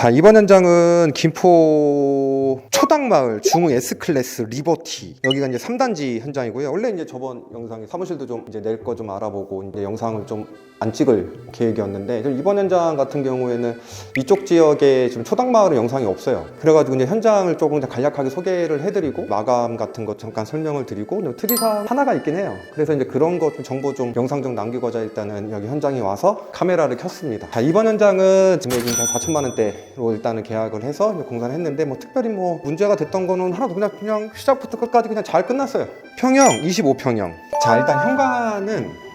자, 이번 현장은 김포 초당마을 중흥 S클래스 리버티, 여기가 이제 3단지 현장이고요. 원래 이제 저번 영상에 사무실도 좀 이제 낼 거 좀 알아보고 이제 영상을 좀 안 찍을 계획이었는데, 이번 현장 같은 경우에는 이쪽 지역에 지금 초당마을은 영상이 없어요. 그래가지고 이제 현장을 조금 간략하게 소개를 해드리고 마감 같은 거 잠깐 설명을 드리고 특이사항 하나가 있긴 해요. 그래서 이제 그런 거 좀 정보 좀 영상 좀 남기고자 일단은 여기 현장에 와서 카메라를 켰습니다. 자, 이번 현장은 금액이 한 4천만 원대로 일단은 계약을 해서 공사를 했는데 특별히 문제가 됐던 거는 하나도 그냥 시작부터 끝까지 그냥 잘 끝났어요. 평형 25평형. 자, 일단 현관은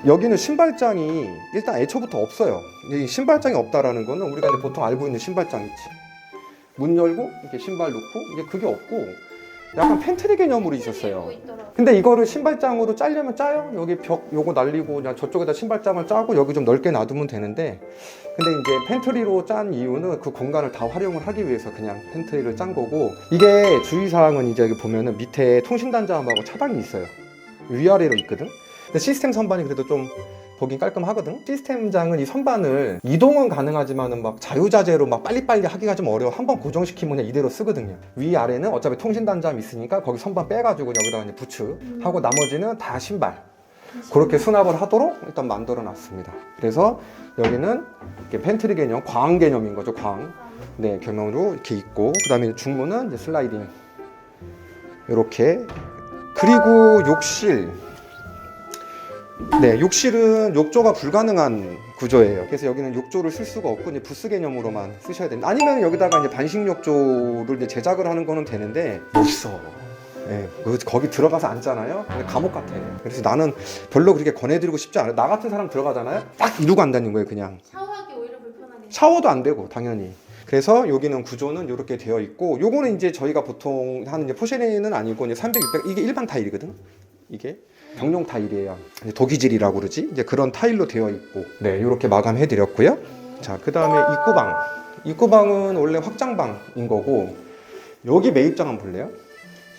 여기는 신발장이 일단 애초부터 없어요. 이 신발장이 없다라는 거는 우리가 이제 보통 알고 있는 신발장 있지. 문 열고 이렇게 신발 넣고 이게 그게 없고 약간 팬트리 개념으로 있었어요. 근데 이거를 신발장으로 짜려면 짜요. 여기 벽 요거 날리고 그냥 저쪽에다 신발장을 짜고 여기 좀 넓게 놔두면 되는데, 근데 이제 팬트리로 짠 이유는 그 공간을 다 활용을 하기 위해서 그냥 팬트리를 짠 거고, 이게 주의사항은 이제 여기 보면은 밑에 통신단자하고 차단이 있어요. 위아래로 있거든. 근데 시스템 선반이 그래도 좀 보긴 깔끔하거든. 시스템장은 이 선반을 이동은 가능하지만은 자유자재로 빨리빨리 하기가 좀 어려워. 한번 고정시키면 그냥 이대로 쓰거든요. 위아래는 어차피 통신단자함 있으니까 거기 선반 빼가지고 여기다가 이제 부츠하고 나머지는 다 신발. 그렇게 수납을 하도록 일단 만들어 놨습니다. 그래서 여기는 이렇게 팬트리 개념, 광 개념인 거죠. 광. 네, 개념으로 이렇게 있고, 그 다음에 중문은 이제 슬라이딩. 이렇게. 그리고 욕실. 네, 욕실은 욕조가 불가능한 구조예요. 그래서 여기는 욕조를 쓸 수가 없고 이제 부스 개념으로만 쓰셔야 됩니다. 아니면 여기다가 이제 반식 욕조를 이제 제작을 하는 거는 되는데 못 써. 네, 거기 들어가서 앉잖아요. 감옥 같아. 그래서 나는 별로 그렇게 권해드리고 싶지 않아요. 나 같은 사람 들어가잖아요. 딱 이러고 앉는 거예요, 그냥. 샤워하기 오히려 불편하게. 샤워도 안 되고 당연히. 그래서 여기는 구조는 이렇게 되어 있고, 요거는 이제 저희가 보통 하는 이제 포쉐린은 아니고 이제 300, 600 이게 일반 타일이거든. 이게 병용 타일이에요. 도기질이라고 그러지. 이제 그런 타일로 되어 있고, 네, 이렇게 마감해 드렸고요. 자, 그 다음에 입구방. 입구방은 원래 확장방인 거고, 여기 매입장 한번 볼래요?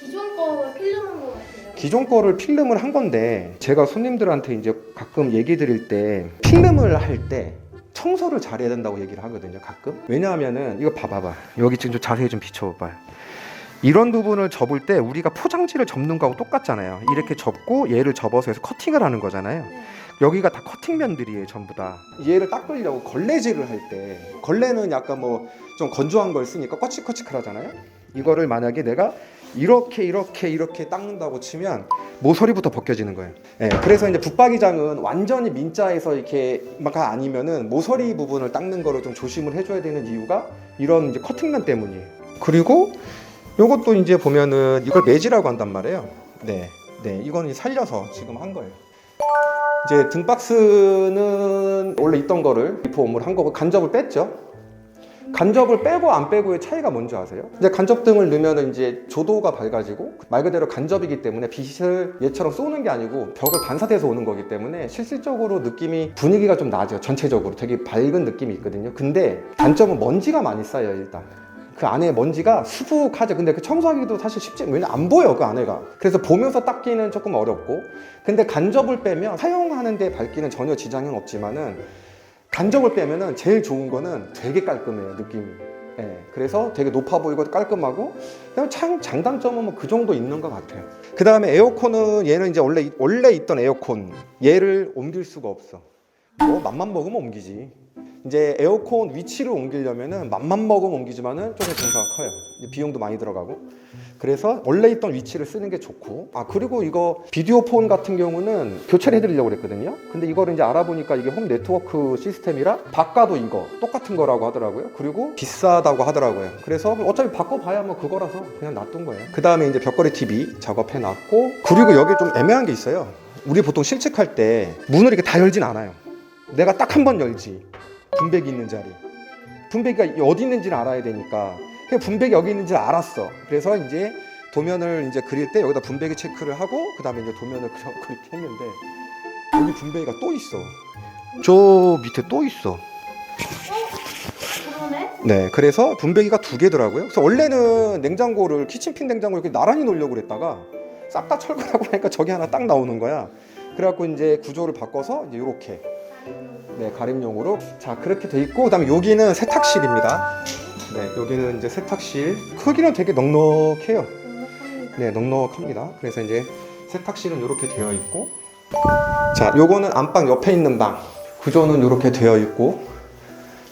기존 거 필름한 거 같아요. 기존 거를 필름을 한 건데, 제가 손님들한테 이제 가끔 얘기 드릴 때 필름을 할 때 청소를 잘해야 된다고 얘기를 하거든요, 가끔. 왜냐하면은 이거 봐봐. 여기 지금 좀 자세히 좀 비춰봐요. 이런 부분을 접을 때 우리가 포장지를 접는 거하고 똑같잖아요. 이렇게 접고 얘를 접어서 해서 커팅을 하는 거잖아요. 네. 여기가 다 커팅면들이에요, 전부 다. 얘를 닦으려고 걸레질을 할 때, 걸레는 약간 좀 건조한 걸 쓰니까 꺼치꺼치하잖아요. 이거를 만약에 내가 이렇게 닦는다고 치면 모서리부터 벗겨지는 거예요. 네, 그래서 이제 붙박이장은 완전히 민자에서 이렇게가 아니면은 모서리 부분을 닦는 거를 좀 조심을 해줘야 되는 이유가 이런 이제 커팅면 때문이에요. 그리고 요것도 이제 보면은 이걸 매지라고 한단 말이에요. 네, 이거는 살려서 지금 한 거예요. 이제 등박스는 원래 있던 거를 리폼을 한 거고, 간접을 뺐죠. 간접을 빼고 안 빼고의 차이가 뭔지 아세요? 이제 간접등을 넣으면 이제 조도가 밝아지고, 말 그대로 간접이기 때문에 빛을 얘처럼 쏘는 게 아니고 벽을 반사돼서 오는 거기 때문에 실질적으로 느낌이, 분위기가 좀 나죠. 전체적으로 되게 밝은 느낌이 있거든요. 근데 단점은 먼지가 많이 쌓여요. 일단 그 안에 먼지가 수북하죠. 근데 그 청소하기도 사실 쉽지, 왜냐면 안 보여, 그 안에가. 그래서 보면서 닦기는 조금 어렵고, 근데 간접을 빼면 사용하는데 밝기는 전혀 지장은 없지만은, 간접을 빼면은 제일 좋은 거는 되게 깔끔해요, 느낌이. 예, 그래서 되게 높아 보이고 깔끔하고, 장단점은 그 정도 있는 것 같아요. 그 다음에 에어컨은 얘는 이제 원래 있던 에어컨, 얘를 옮길 수가 없어. 맘만 먹으면 옮기지. 이제 에어컨 위치를 옮기려면은 맘만 먹으면 옮기지만은 조금 공사가 커요. 비용도 많이 들어가고. 그래서 원래 있던 위치를 쓰는 게 좋고, 그리고 이거 비디오 폰 같은 경우는 교체를 해드리려고 그랬거든요. 근데 이거를 이제 알아보니까 이게 홈 네트워크 시스템이라 바꿔도 이거 똑같은 거라고 하더라고요. 그리고 비싸다고 하더라고요. 그래서 어차피 바꿔봐야 그거라서 그냥 놔둔 거예요. 그 다음에 이제 벽걸이 TV 작업해 놨고, 그리고 여기 좀 애매한 게 있어요. 우리 보통 실측할 때 문을 이렇게 다 열진 않아요. 내가 딱 한 번 열지. 분배기 있는 자리. 분배기가 어디 있는지를 알아야 되니까. 분배기 여기 있는지를 알았어. 그래서 이제 도면을 이제 그릴 때 여기다 분배기 체크를 하고, 그 다음에 이제 도면을 그렇게 했는데, 여기 분배기가 또 있어. 저 밑에 또 있어. 그러네? 네, 그래서 분배기가 2개더라고요. 그래서 원래는 냉장고를, 키친핀 냉장고를 이렇게 나란히 놓으려고 그랬다가 싹 다 철거하고 하니까 저기 하나 딱 나오는 거야. 그래갖고 이제 구조를 바꿔서 이제 이렇게 네, 가림용으로. 자, 그렇게 돼 있고, 그다음에 여기는 세탁실입니다. 네, 여기는 이제 세탁실. 크기는 되게 넉넉해요. 넉넉합니다. 네, 넉넉합니다. 그래서 이제 세탁실은 이렇게 되어 있고, 자, 요거는 안방 옆에 있는 방. 구조는 이렇게 되어 있고,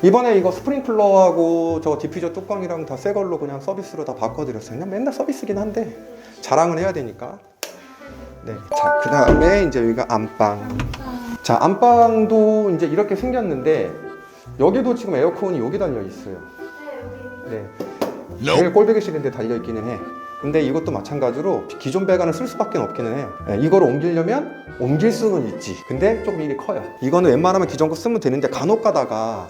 이번에 이거 스프링클러하고 저 디퓨저 뚜껑이랑 다 새 걸로 그냥 서비스로 다 바꿔드렸어요. 그냥 맨날 서비스긴 한데 자랑은 해야 되니까. 네, 자, 그 다음에 이제 여기가 안방. 자, 안방도 이제 이렇게 생겼는데 여기도 지금 에어컨이 여기 달려 있어요. 네, 여기. 네, 제일 꼴배기실인데 달려 있기는 해. 근데 이것도 마찬가지로 기존 배관을 쓸 수밖에 없기는 해요. 네, 이거를 옮기려면 옮길 수는 있지. 근데 조금 일이 커요. 이거는 웬만하면 기존 거 쓰면 되는데 간혹 가다가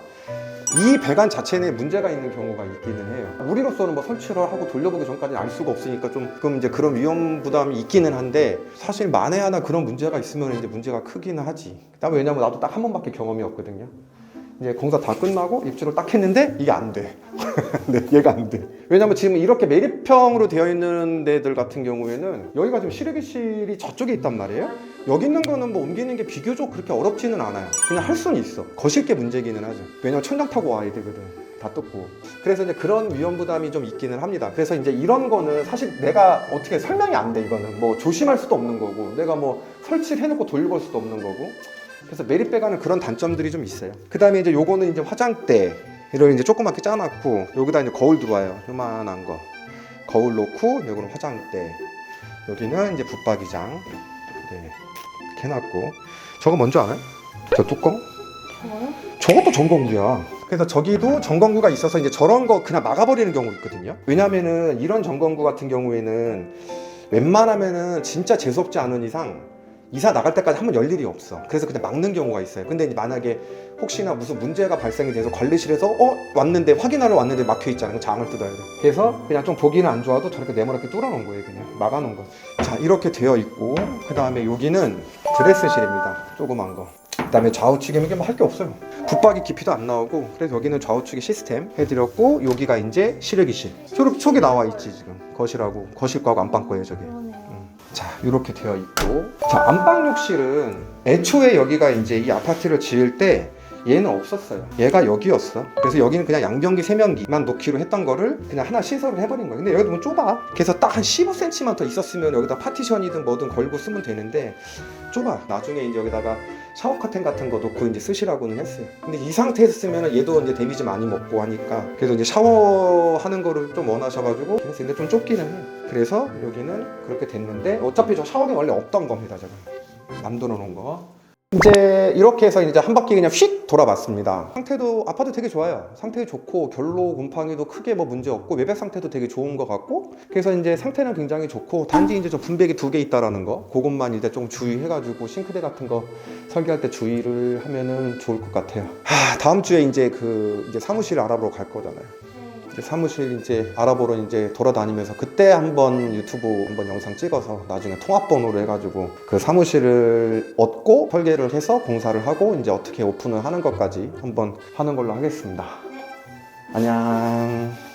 이 배관 자체 내에 문제가 있는 경우가 있기는 해요. 우리로서는 뭐 설치를 하고 돌려보기 전까지는 알 수가 없으니까 조금 이제 그런 위험 부담이 있기는 한데, 사실 만에 하나 그런 문제가 있으면 이제 문제가 크기는 하지. 그다음에 왜냐면 나도 딱 한 번밖에 경험이 없거든요. 이제 공사 다 끝나고 입주를 딱 했는데 이게 안 돼. 네, 얘가 안 돼. 왜냐면 지금 이렇게 매립형으로 되어 있는 데들 같은 경우에는 여기가 지금 실외기실이 저쪽에 있단 말이에요. 여기 있는 거는 뭐 옮기는 게 비교적 그렇게 어렵지는 않아요. 그냥 할 수는 있어. 거실 게 문제기는 하죠. 왜냐면 천장 타고 와야 되거든. 다 뜯고. 그래서 이제 그런 위험 부담이 좀 있기는 합니다. 그래서 이제 이런 거는 사실 내가 어떻게 설명이 안 돼. 이거는 뭐 조심할 수도 없는 거고, 내가 뭐 설치를 해놓고 돌려볼 수도 없는 거고. 그래서 매립 배관은 그런 단점들이 좀 있어요. 그 다음에 이제 요거는 이제 화장대를 이제 조그맣게 짜놨고, 여기다 이제 거울 들어와요. 요만한 거. 거울 놓고, 요거는 화장대. 여기는 이제 붙박이장. 네. 이렇게 해놨고. 저거 뭔지 알아요? 저 뚜껑? 저거요? 저것도 전건구야. 그래서 저기도 전건구가 있어서 이제 저런 거 그냥 막아버리는 경우 있거든요. 왜냐면은 이런 전건구 같은 경우에는 웬만하면은 진짜 재수없지 않은 이상 이사 나갈 때까지 한번 열 일이 없어. 그래서 그냥 막는 경우가 있어요. 근데 이제 만약에 혹시나 무슨 문제가 발생이 돼서 관리실에서 왔는데 확인하러 왔는데 막혀 있잖아요. 그럼 장을 뜯어야 돼. 그래서 그냥 좀 보기는 안 좋아도 저렇게 네모나게 뚫어놓은 거예요. 그냥 막아놓은 거. 자, 이렇게 되어 있고, 그 다음에 여기는 드레스실입니다. 조그만 거. 그 다음에 좌우측에는 뭐 할 게 없어요. 붙박이 깊이도 안 나오고, 그래서 여기는 좌우측에 시스템 해드렸고, 여기가 이제 실외기실. 저기 나와 있지 지금. 거실하고 거실 거하고 안방 거예요 저기. 그러네요. 자, 이렇게 되어 있고, 자, 안방 욕실은 애초에 여기가 이제 이 아파트를 지을 때 얘는 없었어요. 얘가 여기였어. 그래서 여기는 그냥 양변기, 세면기만 놓기로 했던 거를 그냥 하나 시설을 해버린 거예요. 근데 여기 너무 좁아. 그래서 딱 한 15cm만 더 있었으면 여기다 파티션이든 뭐든 걸고 쓰면 되는데 좁아. 나중에 이제 여기다가 샤워 커튼 같은 거 놓고 이제 쓰시라고는 했어요. 근데 이 상태에서 쓰면은 얘도 이제 데미지 많이 먹고 하니까, 그래서 이제 샤워하는 거를 좀 원하셔가지고, 그래서 근데 좀 좁기는 해요. 그래서 여기는 그렇기 됐는데, 어차피 저 샤워기 원래 없던 겁니다. 제가 남들어 놓은 거. 이제 이렇게 해서 이제 한 바퀴 그냥 휙 돌아봤습니다. 상태도 아파트 되게 좋아요. 상태 좋고, 결로 곰팡이도 크게 뭐 문제 없고, 외벽 상태도 되게 좋은 것 같고, 그래서 이제 상태는 굉장히 좋고, 단지 이제 좀 분배기 2개 있다라는 거, 그것만 이제 좀 주의해가지고 싱크대 같은 거 설계할 때 주의를 하면은 좋을 것 같아요. 다음 주에 이제 이제 사무실 알아보러 갈 거잖아요. 이제 사무실 이제 알아보러 이제 돌아다니면서 그때 한번 유튜브 한번 영상 찍어서 나중에 통합번호로 해가지고 그 사무실을 얻고 설계를 해서 공사를 하고 이제 어떻게 오픈을 하는 것까지 한번 하는 걸로 하겠습니다. 안녕.